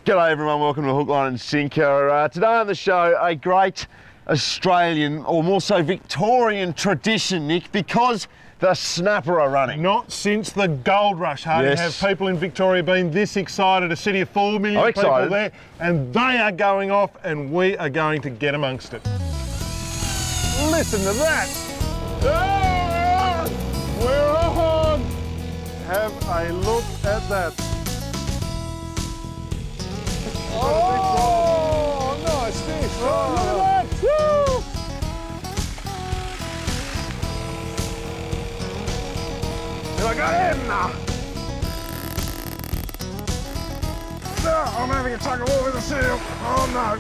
G'day everyone, welcome to Hook, Line and Sinker. Today on the show, a great Australian, or more so Victorian tradition, Nick, because the snapper are running. Not since the gold rush, Hardy, have people in Victoria been this excited. A city of 4 million people there, and they are going off, and we are going to get amongst it. Listen to that. Oh, we're on. Have a look at that. Oh, nice fish. Oh, look at that. Woo. Here I got him now. No, I'm having a tug of war with a seal. Oh no.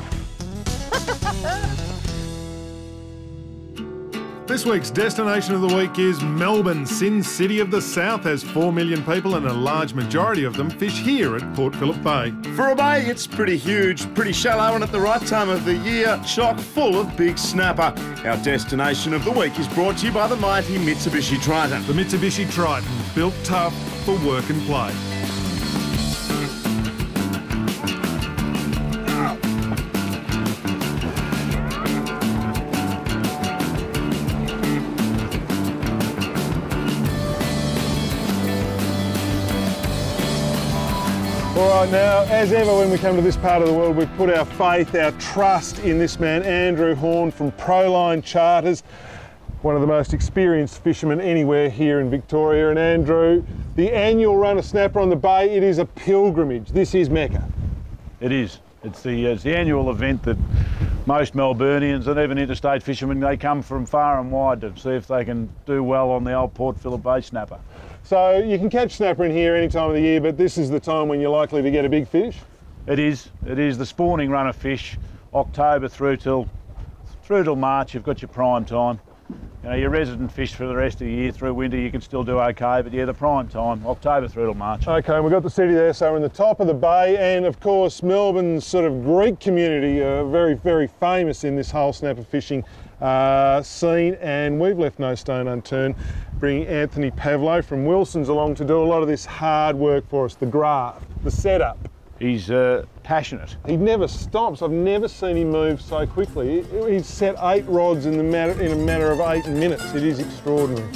This week's destination of the week is Melbourne. Sin City of the South has 4 million people and a large majority of them fish here at Port Phillip Bay. For a bay, it's pretty huge, pretty shallow, and at the right time of the year, chock full of big snapper. Our destination of the week is brought to you by the mighty Mitsubishi Triton. The Mitsubishi Triton, built tough for work and play. All right, now, as ever when we come to this part of the world, we put our faith, our trust in this man, Andrew Horn from Proline Charters, one of the most experienced fishermen anywhere here in Victoria. And Andrew, the annual run of snapper on the bay, it is a pilgrimage. This is Mecca. It is. It's the annual event that most Melburnians and even interstate fishermen, they come from far and wide to see if they can do well on the old Port Phillip Bay snapper. So you can catch snapper in here any time of the year, but this is the time when you're likely to get a big fish? It is. It is the spawning run of fish, October through till March. You've got your prime time. You know, your resident fish for the rest of the year. Through winter you can still do okay, but yeah, the prime time, October through till March. Okay, and we've got the city there, so we're in the top of the bay, and of course Melbourne's sort of Greek community, very, very famous in this whole snapper fishing scene, and we've left no stone unturned, bringing Anthony Pavlo from Wilson's along to do a lot of this hard work for us, the graft, the setup. He's passionate. He never stops. I've never seen him move so quickly. He's set 8 rods in a matter of 8 minutes. It is extraordinary.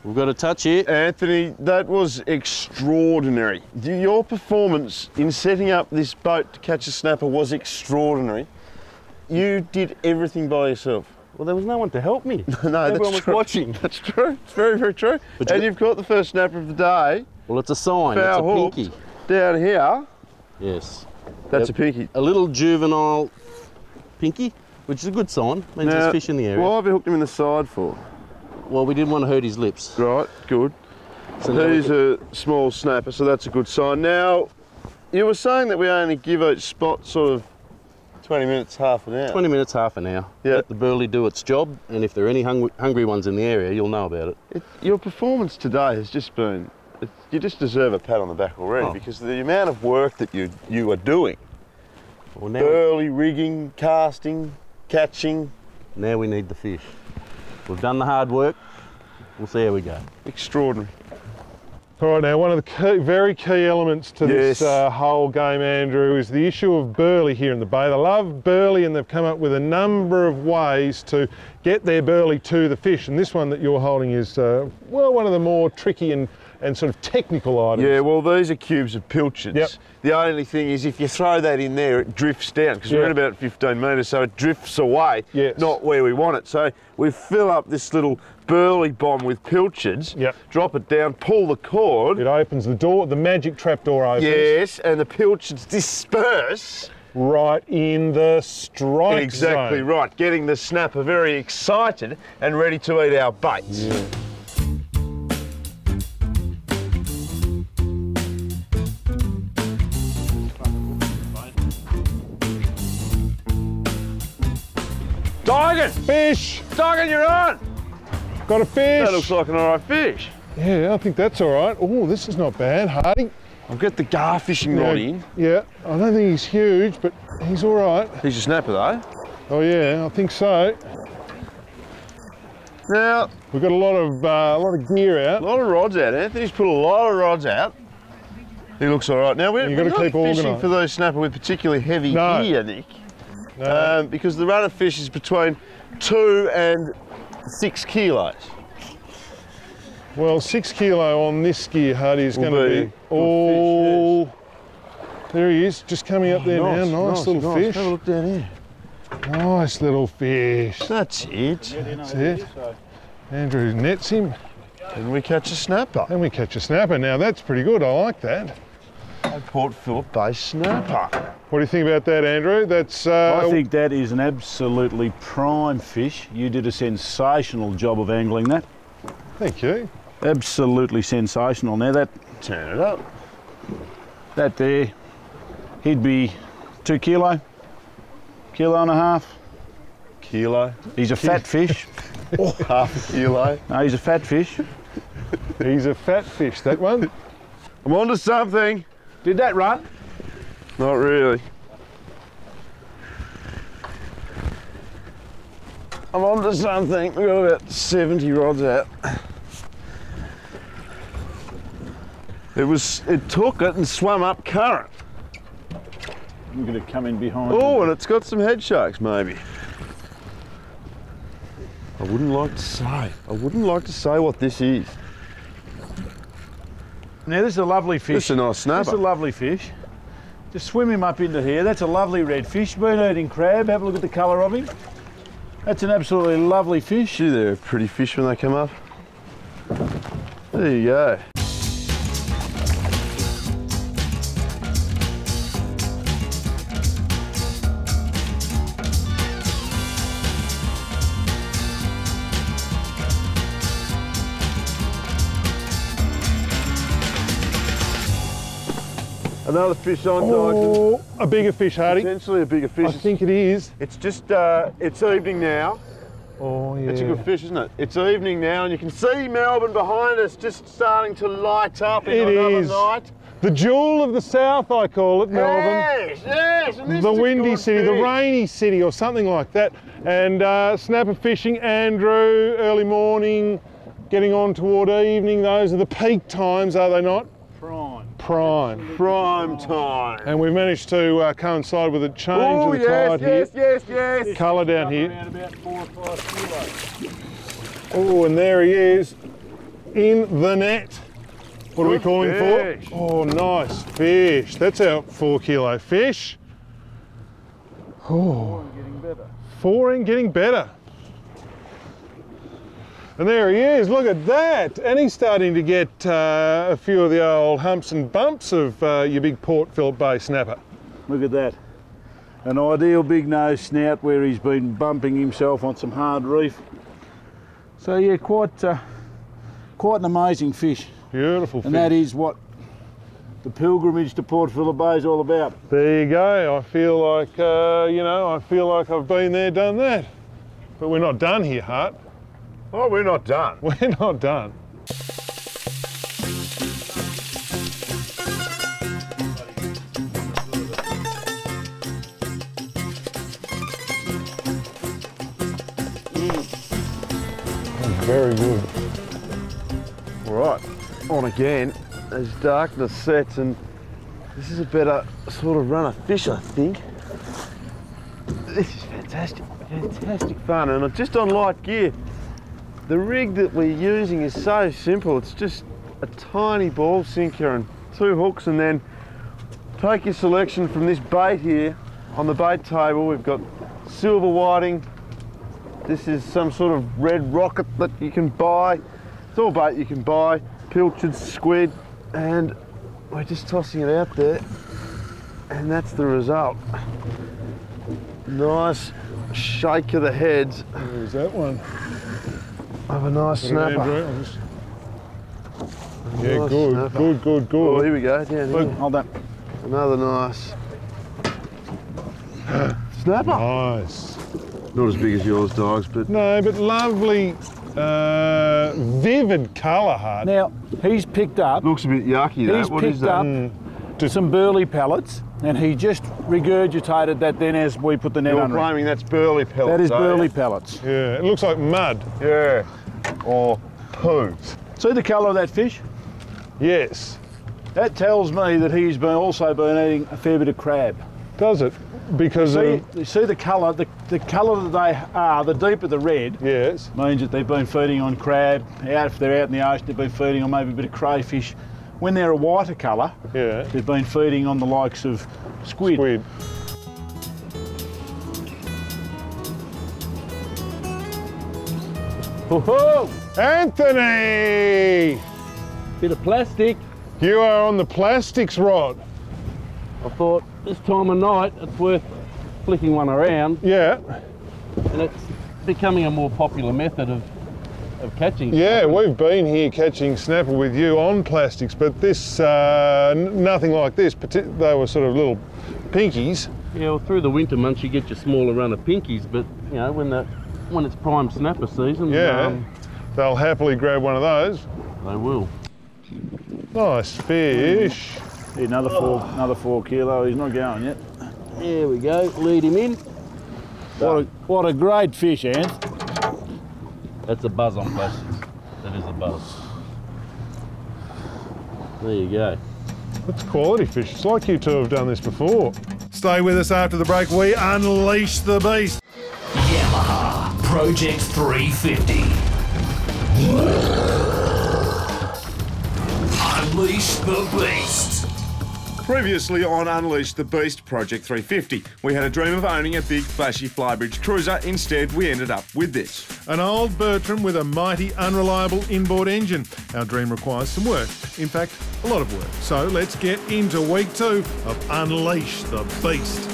We've got a touch here. Anthony, that was extraordinary. Your performance in setting up this boat to catch a snapper was extraordinary. You did everything by yourself. Well, there was no one to help me. No, everyone was watching. That's true. It's very, very true. And you've caught the first snapper of the day. Well, it's a sign. It's a pinky. Down here. Yes. That's a pinky. A little juvenile pinky, which is a good sign. Means there's fish in the area. Why have you hooked him in the side for? Well, we didn't want to hurt his lips. Right, good. So he's a small snapper, so that's a good sign. Now, you were saying that we only give each spot sort of 20 minutes, half an hour. 20 minutes, half an hour. Yep. Let the burley do its job, and if there are any hungry ones in the area, you'll know about it. Your performance today has just been, you just deserve a pat on the back already, because the amount of work that you are doing, well, burley, rigging, casting, catching. Now we need the fish. We've done the hard work, we'll see how we go. Extraordinary. All right, now one of the very key elements to this whole game, Andrew, is the issue of burley here in the bay. They love burley, and they've come up with a number of ways to get their burley to the fish, and this one that you're holding is, well, one of the more tricky and sort of technical items. Yeah, well, these are cubes of pilchards. Yep. The only thing is if you throw that in there, it drifts down, because we're at about 15 metres, so it drifts away, not where we want it. So we fill up this little burley bomb with pilchards, drop it down, pull the cord. It opens the door, the magic trap door opens. Yes, and the pilchards disperse. Right in the strike Exactly zone. Right, getting the snapper very excited and ready to eat our baits. Yeah. Digan! Fish! Digan, you're on! Got a fish! That looks like an alright fish. Yeah, I think that's alright. Oh, this is not bad, Hardy. I've got the gar fishing rod in. Yeah, I don't think he's huge, but he's alright. He's a snapper though. Oh yeah, I think so. Now we've got a lot of gear out. A lot of rods out. Anthony's put a lot of rods out. He looks all right. Now we're not fishing for those snapper with particularly heavy gear, Nick. No. Because the runner fish is between 2 and 6 kilos. Well, 6 kilo on this gear hut is going to be all. Fish, yes. There he is, just coming up there now. Nice little fish. Have a look down here. Nice little fish. That's it. That's it. Andrew nets him. And we catch a snapper. And we catch a snapper. Now that's pretty good. I like that. A Port Phillip based snapper. What do you think about that, Andrew? That's. I think that is an absolutely prime fish. You did a sensational job of angling that. Thank you. Absolutely sensational. Now that. Turn it up. That there, he'd be 2 kilo. Kilo and a half. Kilo. He's a fat fish. Oh, half a kilo. No, he's a fat fish. He's a fat fish, that one. I'm onto something. Did that run? Not really. I'm onto something. We've got about 70 rods out. It took it and swam up current. I'm going to come in behind. Oh, and it's got some head sharks, maybe. I wouldn't like to say. I wouldn't like to say what this is. Now this is a lovely fish. This is a nice snapper. This is a lovely fish. Just swim him up into here. That's a lovely red fish. Been eating crab. Have a look at the colour of him. That's an absolutely lovely fish. Gee, they're a pretty fish when they come up. There you go. Another fish on, Oh, a bigger fish, Hardy. Potentially a bigger fish. I think it is. It's just, it's evening now. Oh, yeah. It's a good fish, isn't it? It's evening now, and you can see Melbourne behind us just starting to light up in another night. The jewel of the south, I call it, Melbourne. Yes, yes. And this the is windy city, the rainy city, or something like that. And snapper fishing, Andrew, early morning, getting on toward evening. Those are the peak times, are they not? Prime time. And we've managed to coincide with a change of the tide here. Yes. Colour down here. Around about 4 or 5 kilos. Oh, and there he is in the net. What are we calling for? Oh, nice fish. That's our 4 kilo fish. Oh. 4 and getting better. 4 and getting better. And there he is, look at that. And he's starting to get a few of the old humps and bumps of your big Port Phillip Bay snapper. Look at that. An ideal big nose snout where he's been bumping himself on some hard reef. So yeah, quite an amazing fish. Beautiful fish. And that is what the pilgrimage to Port Phillip Bay is all about. There you go. I feel like, you know, I feel like I've been there, done that. But we're not done here, Hart. Oh, we're not done. We're not done. Very good. All right, on again as darkness sets, and this is a better sort of run of fish, I think. This is fantastic, fantastic fun, and just on light gear. The rig that we're using is so simple. It's just a tiny ball sinker and 2 hooks, and then take your selection from this bait here. On the bait table we've got silver whiting. This is some sort of red rocket that you can buy. It's all bait you can buy. Pilchard, squid, and we're just tossing it out there, and that's the result. Nice shake of the heads. There's that one. Have a nice snapper. Yeah, nice good, snapper. good. Oh, here we go, down here. Hold that. Another nice snapper. Nice. Not as big as yours, dogs, but... No, but lovely, vivid colour, Hart. Now, he's picked up... Looks a bit yucky, that. What is that? some burley pellets, and he just regurgitated that then as we put the net under. You're claiming that's burley pellets? That is burley pellets. Yeah, it looks like mud. Yeah, or poo. See the colour of that fish? Yes. That tells me that he's also been eating a fair bit of crab. Does it? Because you see the colour, the colour that they are, the deeper the red, yes, means that they've been feeding on crab. If they're out in the ocean, they've been feeding on maybe a bit of crayfish. When they're a whiter colour, yeah, they've been feeding on the likes of squid. Woohoo! Anthony! Bit of plastic. You are on the plastics rod. I thought this time of night it's worth flicking one around. Yeah. And it's becoming a more popular method of catching. Yeah, we've been here catching snapper with you on plastics, but this, nothing like this. They were sort of little pinkies. Yeah, well, through the winter months you get your smaller run of pinkies, but you know, when it's prime snapper season, yeah, they'll happily grab one of those. They will. Nice fish. Another 4 kilo. He's not going yet. There we go. Lead him in. What a great fish, Ant. That's a buzz on plastics. That is a buzz. There you go. That's quality fish. It's like you two have done this before. Stay with us after the break. We unleash the beast. Yamaha Project 350. Unleash the beast. Previously on Unleash the Beast Project 350, we had a dream of owning a big flashy Flybridge cruiser. Instead, we ended up with this. An old Bertram with a mighty unreliable inboard engine. Our dream requires some work. In fact, a lot of work. So let's get into week 2 of Unleash the Beast.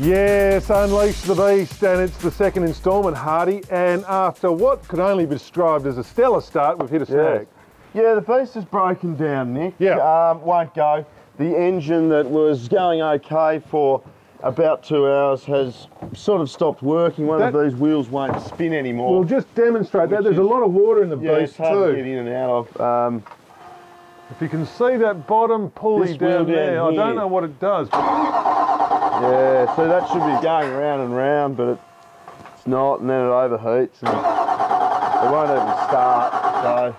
Yes, Unleash the Beast, and it's the second instalment, Hardy, and after what could only be described as a stellar start, we've hit a snag. Yeah, the beast is broken down, Nick. Yeah. Won't go. The engine that was going okay for about 2 hours has sort of stopped working. One of these wheels won't spin anymore. We'll just demonstrate that. There's a lot of water in the beast it's hard too. to get in and out of. If you can see that bottom pulley down there, I don't know what it does. Yeah, so that should be going round and round, but it's not, and then it overheats and it won't even start. So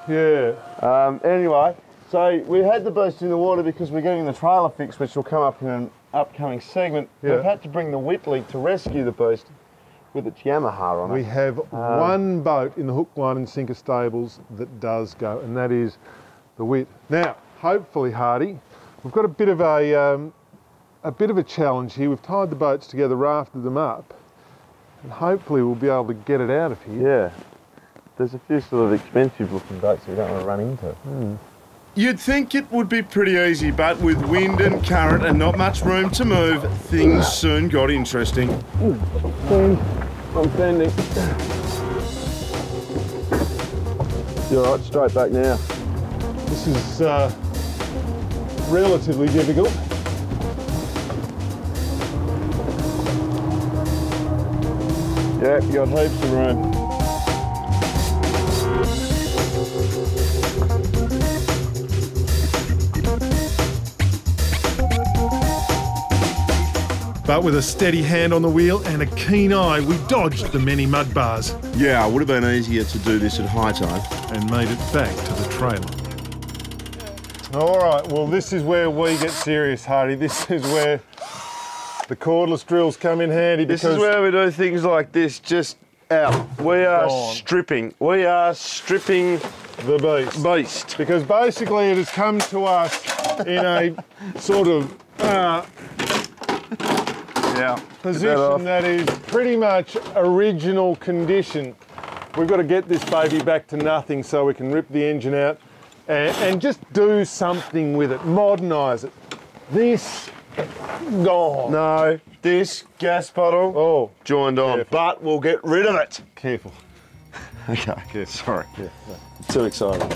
yeah. Anyway. So we had the beast in the water because we're getting the trailer fixed, which will come up in an upcoming segment. Yeah. We've had to bring the Whitley to rescue the beast with its Yamaha on it. We have one boat in the hook, line and sinker stables that does go, and that is the Whit. Now, hopefully, Hardy, we've got a bit of a challenge here. We've tied the boats together, rafted them up, and hopefully we'll be able to get it out of here. Yeah. There's a few sort of expensive looking boats we don't want to run into. You'd think it would be pretty easy, but with wind and current and not much room to move, things soon got interesting. I'm bending. You're all right, straight back now. This is relatively difficult. Yeah, you got heaps of room. But with a steady hand on the wheel and a keen eye, we dodged the many mud bars. Yeah, it would have been easier to do this at high tide. And made it back to the trailer. All right, well, this is where we get serious, Hardy. This is where the cordless drills come in handy. This is where we do things like this, just out. We are stripping. We are stripping the beast. Because basically it has come to us in a sort of position that is pretty much original condition. We've got to get this baby back to nothing so we can rip the engine out and just do something with it, modernise it. This, gone. No, this gas bottle joined on, careful. But we'll get rid of it. Careful. Okay, yeah. Sorry. Yeah. Too excited.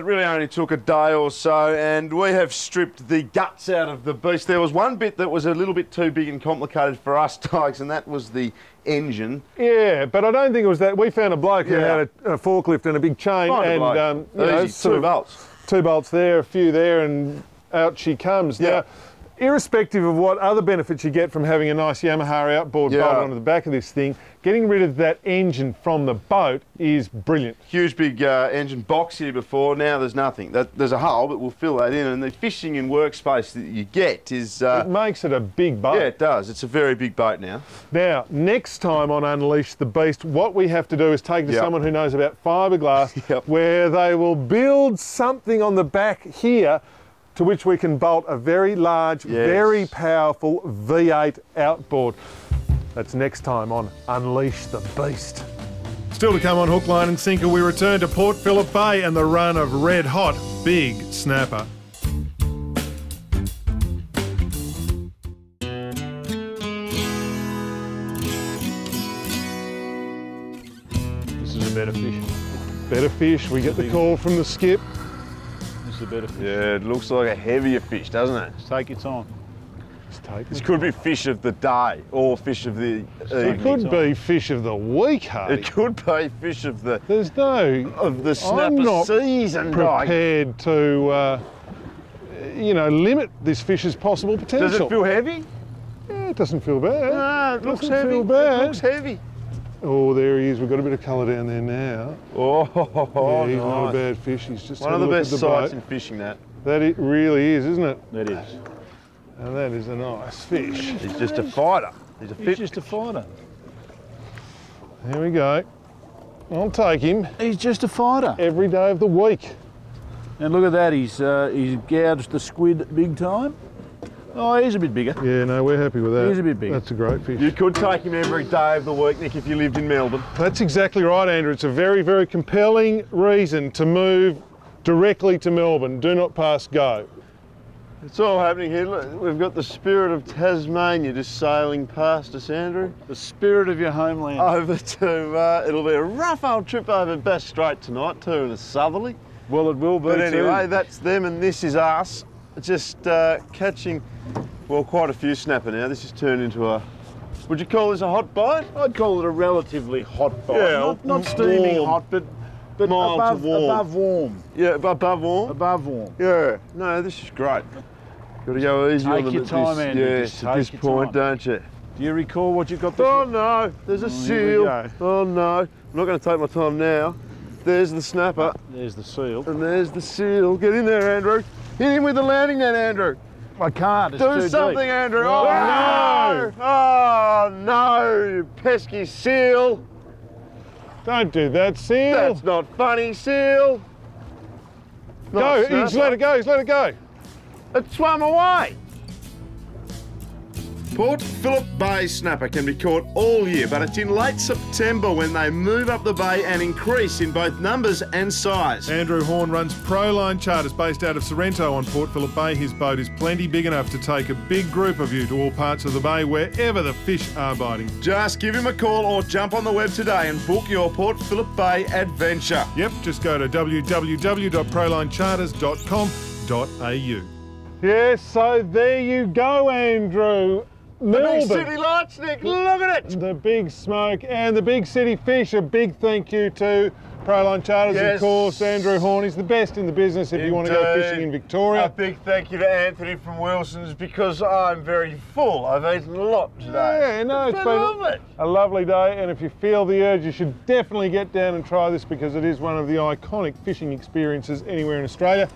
really only took a day or so, and we have stripped the guts out of the beast. There was one bit that was a little bit too big and complicated for us, Tigers, and that was the engine. Yeah, but I don't think it was that. We found a bloke who had a forklift and a big chain, and you know, two bolts. 2 bolts there, a few there, and out she comes. Yeah. Now, irrespective of what other benefits you get from having a nice Yamaha outboard bolted onto the back of this thing, getting rid of that engine from the boat is brilliant. Huge big engine box here before, now there's nothing. There's a hole, but we'll fill that in, and the fishing and workspace that you get is... it makes it a big boat. Yeah, it does. It's a very big boat now. Now, next time on Unleash the Beast, what we have to do is take it to someone who knows about fiberglass, where they will build something on the back here to which we can bolt a very large, very powerful V8 outboard. That's next time on Unleash the Beast. Still to come on Hook, Line and Sinker, we return to Port Phillip Bay and the run of red hot big snapper. This is a better fish. Better fish, we get the call from the skip. This is a better fish. Yeah, it looks like a heavier fish, doesn't it? Just take your time. This could be fish of the day or fish of the It could be fish of the week, Hardy. It could be fish of the... There's no... Of the snapper I'm not season, prepared to, you know, limit this fish's possible potential. Does it feel heavy? Yeah, it doesn't feel bad. No, it looks doesn't heavy. feel bad. It looks heavy. Oh, there he is. We've got a bit of colour down there now. Oh, yeah, he's nice. not a bad fish. He's just one of the best sights in fishing, that. That it really is, isn't it? That is. And that is a nice fish. He's just a fighter. He's just a fighter. There we go. I'll take him. He's just a fighter. Every day of the week. And look at that, he's gouged the squid big time. Oh, he's a bit bigger. Yeah, no, we're happy with that. He's a bit bigger. That's a great fish. You could take him every day of the week, Nick, if you lived in Melbourne. That's exactly right, Andrew. It's a very, very compelling reason to move directly to Melbourne. Do not pass go. It's all happening here. Look, we've got the spirit of Tasmania just sailing past us, Andrew. The spirit of your homeland. Over to, it'll be a rough old trip over Bass Strait tonight, too, in a southerly. Well, it will be. But anyway, too. that's them and this is us. Just catching, well, quite a few snapper now. This has turned into a, would you call this a hot bite? I'd call it a relatively hot bite. Yeah, not steaming hot, but mild above, to warm. above warm. Yeah, above warm? Above warm. Yeah. No, this is great. Got to go easy on them your time, Andy. Yes, at this point, don't you? Do you recall what you got this Oh no, there's a seal. Oh no, I'm not going to take my time now. There's the snapper. There's the seal. And there's the seal. Get in there, Andrew. Hit him with the landing net, Andrew. I can't, it's Do too something, deep. Andrew. Oh, no! Oh no, you pesky seal. Don't do that, seal. That's not funny, seal. Go, he's let it go, he's let it go. It swam away. Port Phillip Bay snapper can be caught all year, but it's in late September when they move up the bay and increase in both numbers and size. Andrew Horn runs Proline Charters based out of Sorrento on Port Phillip Bay. His boat is plenty big enough to take a big group of you to all parts of the bay wherever the fish are biting. Just give him a call or jump on the web today and book your Port Phillip Bay adventure. Yep, just go to www.prolinecharters.com.au. Yes, so there you go, Andrew. Melbourne. The big city lights, Nick, look at it! The big smoke and the big city fish. A big thank you to Proline Charters, of course. Andrew Horn is the best in the business if you want to go fishing in Victoria. A big thank you to Anthony from Wilson's because I'm very full. I've eaten a lot today. Yeah, no, it's been a lovely day, and if you feel the urge, you should definitely get down and try this because it is one of the iconic fishing experiences anywhere in Australia.